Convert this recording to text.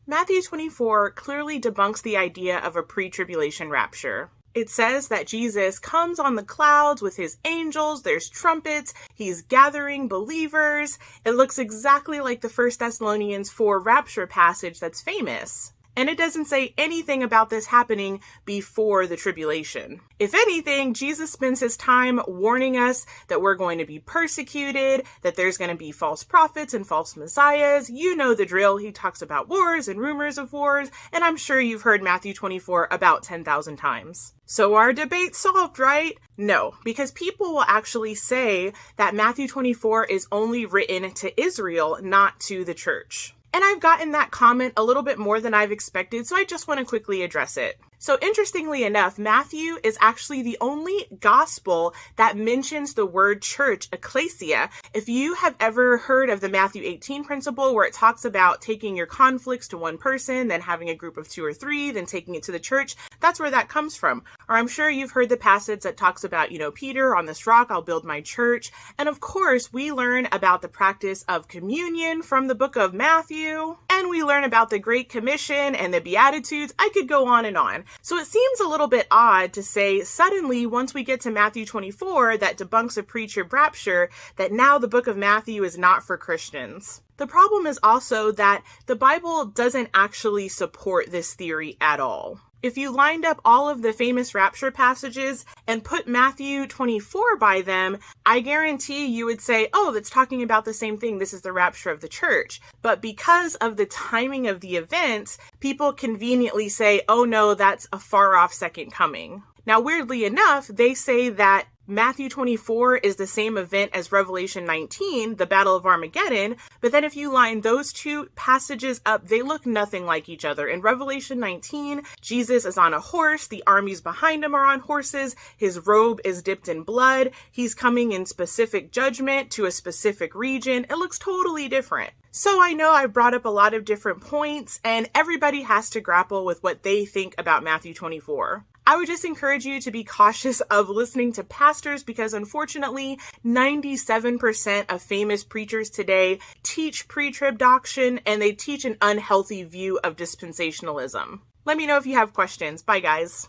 Matthew 24 clearly debunks the idea of a pre-tribulation rapture. It says that Jesus comes on the clouds with his angels, there's trumpets, he's gathering believers. It looks exactly like the 1 Thessalonians 4 rapture passage that's famous. And it doesn't say anything about this happening before the tribulation. If anything, Jesus spends his time warning us that we're going to be persecuted, that there's going to be false prophets and false messiahs. You know the drill. He talks about wars and rumors of wars, and I'm sure you've heard Matthew 24 about 10,000 times. So our debate's solved, right? No, because people will actually say that Matthew 24 is only written to Israel, not to the church. And I've gotten that comment a little bit more than I've expected, so I just want to quickly address it. So interestingly enough, Matthew is actually the only gospel that mentions the word church, ecclesia. If you have ever heard of the Matthew 18 principle, where it talks about taking your conflicts to one person, then having a group of 2 or 3, then taking it to the church, that's where that comes from. Or I'm sure you've heard the passage that talks about, Peter, on this rock, I'll build my church. And of course, we learn about the practice of communion from the book of Matthew, and we learn about the Great Commission and the Beatitudes. I could go on and on. So it seems a little bit odd to say suddenly, once we get to Matthew 24, that debunks a pre-trib rapture, that now the book of Matthew is not for Christians. The problem is also that the Bible doesn't actually support this theory at all. If you lined up all of the famous rapture passages and put Matthew 24 by them, I guarantee you would say, oh, that's talking about the same thing. This is the rapture of the church. But because of the timing of the events, people conveniently say, oh no, that's a far off second coming. Now, weirdly enough, they say that Matthew 24 is the same event as Revelation 19, the Battle of Armageddon, but then if you line those two passages up, they look nothing like each other. In Revelation 19, Jesus is on a horse, the armies behind him are on horses, his robe is dipped in blood, he's coming in specific judgment to a specific region. It looks totally different. So I know I've brought up a lot of different points, and everybody has to grapple with what they think about Matthew 24. I would just encourage you to be cautious of listening to pastors because unfortunately, 97% of famous preachers today teach pre-trib doctrine and they teach an unhealthy view of dispensationalism. Let me know if you have questions. Bye, guys.